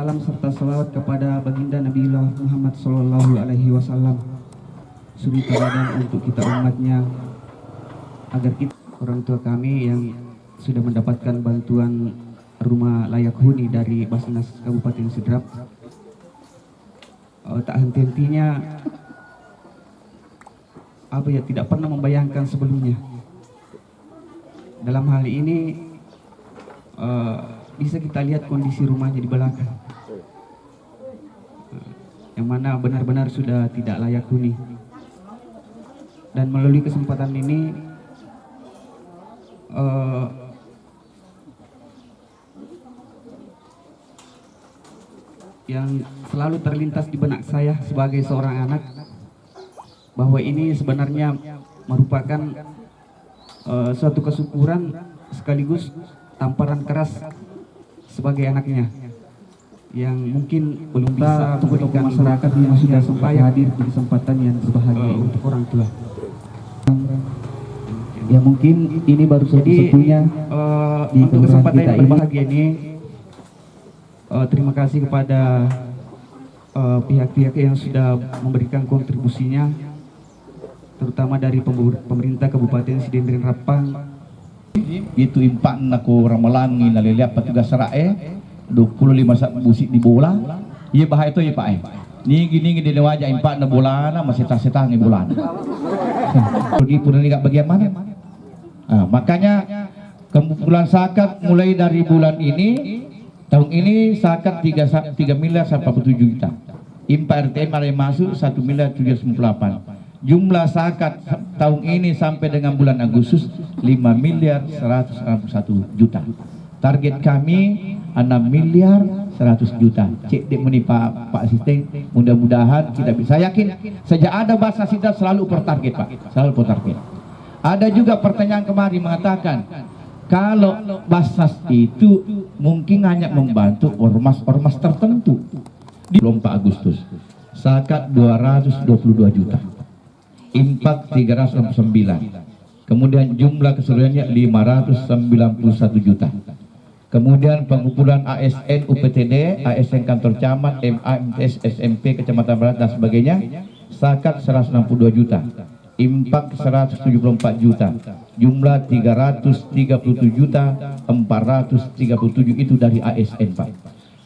Salam serta salawat kepada baginda Nabiullah Muhammad Sallallahu Alaihi Wasallam, suri teladan untuk kita umatnya, agar kita orang tua kami yang sudah mendapatkan bantuan rumah layak huni dari Basnas Kabupaten Sidrap, tak henti-hentinya tidak pernah membayangkan sebelumnya. Dalam hal ini bisa kita lihat kondisi rumahnya di belakang, yang mana benar-benar sudah tidak layak huni. Dan melalui kesempatan ini yang selalu terlintas di benak saya sebagai seorang anak, bahwa ini sebenarnya merupakan suatu kesyukuran sekaligus tamparan keras sebagai anaknya yang mungkin belum bisa memberikan masyarakat yang sudah sempat hadir di kesempatan yang berbahagia untuk orang tua. Ya mungkin ini baru satu-satunya di untuk kesempatan yang berbahagia ini. Terima kasih kepada pihak-pihak yang sudah memberikan kontribusinya, terutama dari pemerintah Kabupaten Sidendrin Rapang. Itu impak naku ramalangi naliliap petugas serae 25 busik di bola. Iya bahaya itu ya Pak. Ni gini di wajah impak na bola na masih tak-setang bulan. Pergi pun enggak bagian mana. Makanya kumpulan zakat mulai dari bulan ini, tahun ini zakat 3 miliar 47 juta. Impak RTM ada yang masuk 1 miliar 798. Jumlah zakat tahun ini sampai dengan bulan Agustus 5 miliar 161 juta. Target kami 6 miliar 100 juta. Cek dek meni Pak Asisten, mudah-mudahan kita bisa. Saya yakin sejak ada Basnas Sidrap selalu per target Pak, selalu per target. Ada juga pertanyaan kemarin mengatakan kalau Basnas itu mungkin hanya membantu ormas-ormas tertentu. Di 24 Agustus zakat 222 juta. Impak 369. Kemudian jumlah keseluruhannya 591 juta. Kemudian pengumpulan ASN UPTD, ASN kantor camat, MA, MTS, SMP Kecamatan Barat dan sebagainya, zakat 162 juta. Impak 174 juta. Jumlah 337 juta 437 itu dari ASN Pak.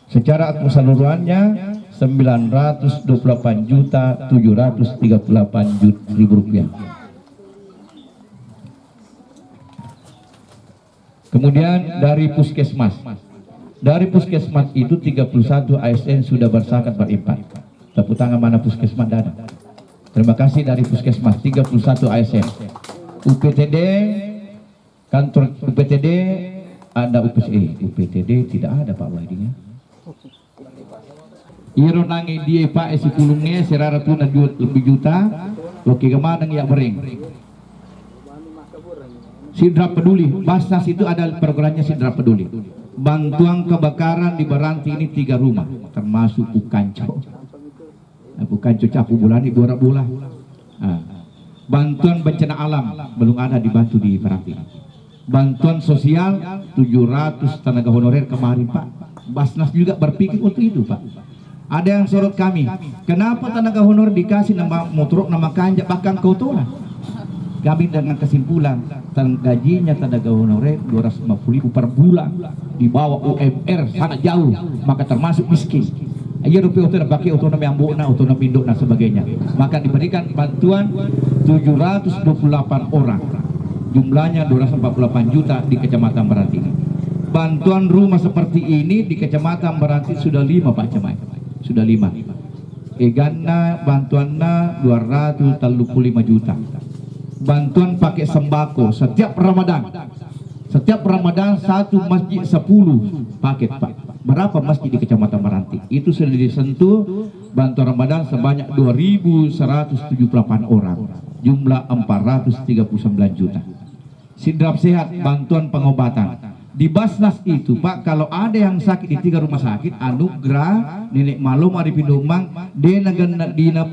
Secara keseluruhannya 928 juta 738 ribu rupiah. Kemudian dari puskesmas itu 31 ASN sudah berzakat berimpak. Tepuk tangan mana puskesmas dana. Terima kasih dari puskesmas 31 ASN. UPTD kantor UPTD ada UPTD tidak ada Pak Wahdinya. Iro nangi dia Pak esi kulungnya serara tuna lebih juta. Oke kemana ya bering. Sidrap Peduli, Basnas itu ada programnya Sidrap Peduli. Bantuan kebakaran di Baranti ini 3 rumah, termasuk Pukanco. Pukanco capu bulan ini bola. Bantuan bencana alam belum ada dibantu di Baranti. Bantuan sosial 700 tenaga honorer kemarin Pak. Basnas juga berpikir untuk itu Pak. Ada yang sorot kami, kenapa tenaga honor dikasih nama motor, nama kanjak, bahkan kotoran. Kami dengan kesimpulan, gajinya tenaga honorer 250.000 per bulan, di bawah UMR sangat jauh, maka termasuk miskin. Ayo rupiah itu pakai otonomi yang bona, otonomi induk dan sebagainya. Maka diberikan bantuan 728 orang, jumlahnya 248 juta di Kecamatan Baranti. Bantuan rumah seperti ini di Kecamatan Baranti sudah 5 Pak Cemai. Sudah 5. Egana bantuannya 235 juta. Bantuan pakai sembako setiap Ramadan. Setiap Ramadan satu masjid 10 paket Pak. Berapa masjid di Kecamatan Baranti? Itu sudah disentuh bantuan Ramadan sebanyak 2.178 orang. Jumlah 439 juta. Sidrap Sehat bantuan pengobatan. Di Basnas itu Pak, kalau ada yang sakit di 3 rumah sakit, Anugerah, Nenek Malum, Arifin Domang, Dina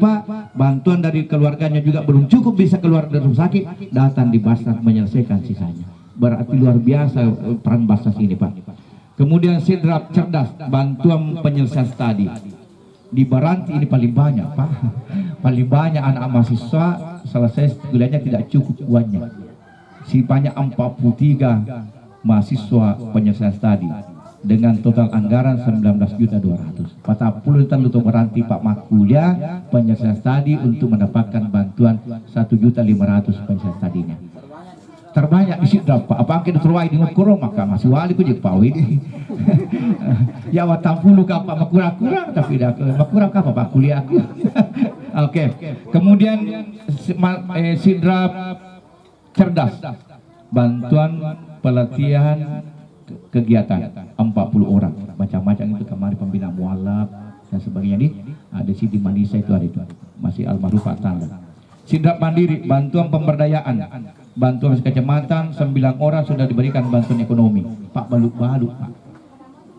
Pak, bantuan dari keluarganya juga belum cukup bisa keluar dari rumah sakit, datang di Basnas menyelesaikan sisanya. Berarti luar biasa peran Basnas ini Pak. Kemudian sidrap cerdas, bantuan penyelesaian studi. Di Baranti ini paling banyak, Pak. Paling banyak anak mahasiswa selesai kuliahnya tidak cukup uangnya. Sebanyak 43 mahasiswa penyelesaian studi dengan total anggaran 19.200.000. 40 tahun untuk Baranti Pak mak kuliah penyelesaian studi untuk mendapatkan bantuan 1.500.000 penyelesaian studinya. Terbanyak di situ Pak. Apa kita terwai di ngukuro maka masih wali ku jeung pawe ini. Ya watang puluh ka Pak kurang-kurang tapi dah kurang ka Pak kuliah aku. Oke. Kemudian sidrap cerdas. Bantuan pelatihan kegiatan 40 orang. Macam-macam itu kemarin pembina mualaf dan sebagainya di ada di Manisa itu ada itu. Masih almarhum Pak Tanda. Sidrap mandiri, bantuan pemberdayaan. Bantuan kecamatan 9 orang sudah diberikan bantuan ekonomi. Pak baluk-baluk Pak.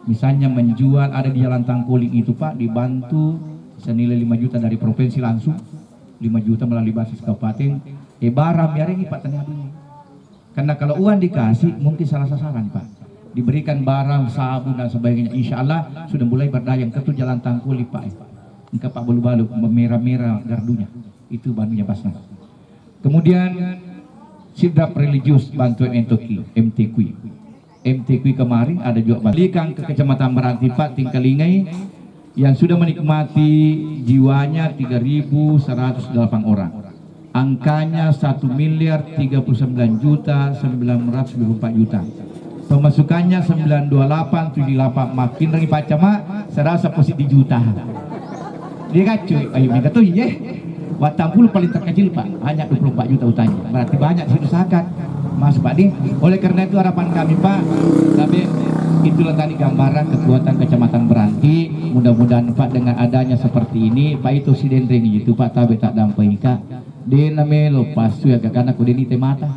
Misalnya menjual ada di Jalan Tangkuling itu Pak dibantu senilai 5 juta dari provinsi langsung. 5 juta melalui basis kabupaten. Barang biar ini Pak tanya dulu. Karena kalau uang dikasih mungkin salah sasaran Pak. Diberikan barang, sabun dan sebagainya. Insya Allah sudah mulai berdayang ke Jalan Tangkuling Pak. Engkau Pak baluk-baluk merah-merah gardunya. Itu bantunya Basnas. Kemudian sidrap religius bantuan MTQ. MTQ kemarin ada juga balikan ke Kecamatan Baranti Pak Tingkalingai yang sudah menikmati jiwanya 3.108 orang. Angkanya 1.039.994 juta. Pemasukannya 92878 makin lagi Pak Camat serasa positif juta. Dia kacu, ayo minta tuh ya. Watang puluh paling terkecil Pak, hanya 24 juta utangnya. Berarti banyak situ zakat. Mas Pak di. Oleh karena itu harapan kami Pak, kami itulah tadi gambaran kekuatan Kecamatan Baranti. Mudah-mudahan Pak dengan adanya seperti ini, Pak itu si dendring itu Pak tabe tak dampai Kak. Dia namanya lepas tuh ya karena aku ini temata.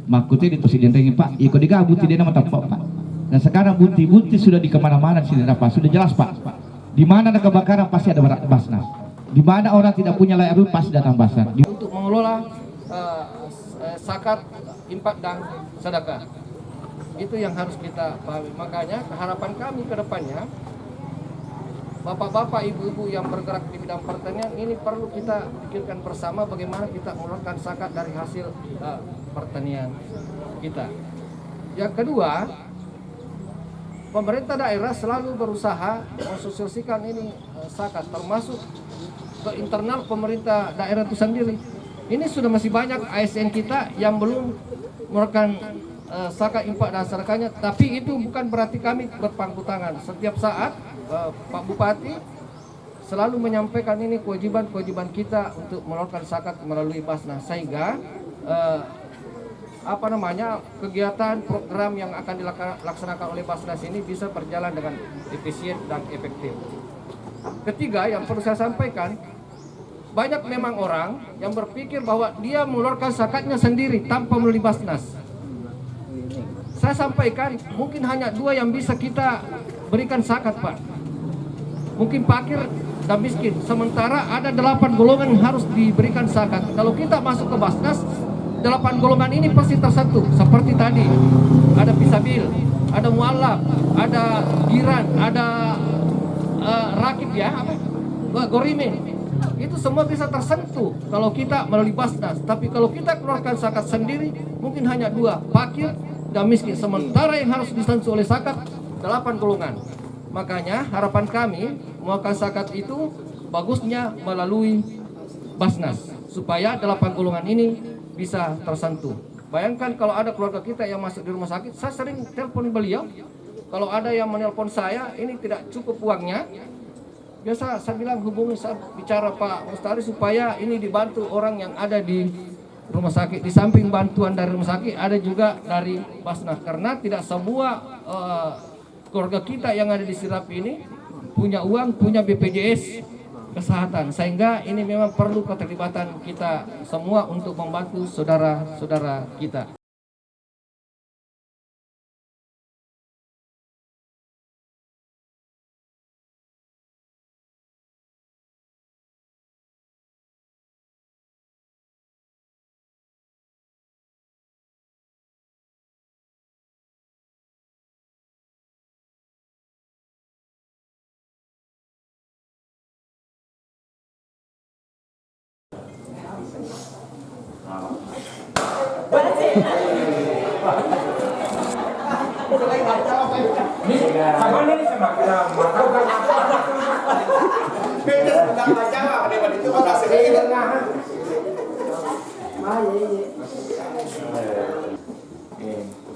Makutnya itu si dendring Pak, ikut digabut dia nama Pak. Dan sekarang bukti-bukti sudah di kemana-mana si Pak, sudah jelas Pak. Di mana ada kebakaran pasti ada Basnas. Di mana orang tidak punya layak rupah pasti datang Basnas. Untuk mengelola zakat, infak dan sedekah. Itu yang harus kita pahami. Makanya harapan kami ke depannya, bapak-bapak, ibu-ibu yang bergerak di bidang pertanian ini perlu kita pikirkan bersama bagaimana kita mengeluarkan zakat dari hasil pertanian kita. Yang kedua, pemerintah daerah selalu berusaha mensosialisasikan ini zakat, termasuk ke internal pemerintah daerah itu sendiri. Ini sudah masih banyak ASN kita yang belum mengeluarkan zakat, infak dan sedekahnya, tapi itu bukan berarti kami berpangku tangan. Setiap saat Pak Bupati selalu menyampaikan ini kewajiban kita untuk mengeluarkan zakat melalui Basnas, sehingga kegiatan program yang akan dilaksanakan oleh Basnas ini bisa berjalan dengan efisien dan efektif. Ketiga yang perlu saya sampaikan, banyak memang orang yang berpikir bahwa dia mengeluarkan zakatnya sendiri tanpa melalui Basnas. Saya sampaikan mungkin hanya 2 yang bisa kita berikan zakat Pak. Mungkin fakir dan miskin. Sementara ada 8 golongan yang harus diberikan zakat. Kalau kita masuk ke Basnas, 8 golongan ini pasti tersentuh. Seperti tadi, ada pisabil, ada mualaf, ada jiran, ada rakib ya, gorimin. Itu semua bisa tersentuh kalau kita melalui Basnas. Tapi kalau kita keluarkan zakat sendiri, mungkin hanya 2, fakir dan miskin. Sementara yang harus disentuh oleh zakat 8 golongan. Makanya harapan kami mengeluarkan zakat itu bagusnya melalui Basnas supaya 8 golongan ini bisa tersentuh. Bayangkan kalau ada keluarga kita yang masuk di rumah sakit, saya sering telepon beliau. Kalau ada yang menelpon saya, ini tidak cukup uangnya, biasa saya bilang hubungi, saya bicara Pak Mustari supaya ini dibantu orang yang ada di rumah sakit. Di samping bantuan dari rumah sakit, ada juga dari Basnas. Karena tidak semua keluarga kita yang ada di Sirap ini punya uang, punya BPJS kesehatan. Sehingga ini memang perlu keterlibatan kita semua untuk membantu saudara-saudara kita.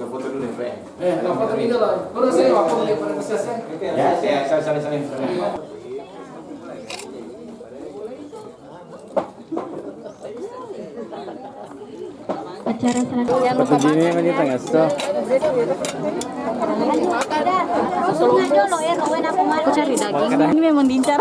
Foto dulu nih, Pak. Foto ini loh. Terus saya waktu di negosiasi. Ya, saling. Acara selanjutnya jangan lupa makan ya. Aku cari daging. Ini memang diincar.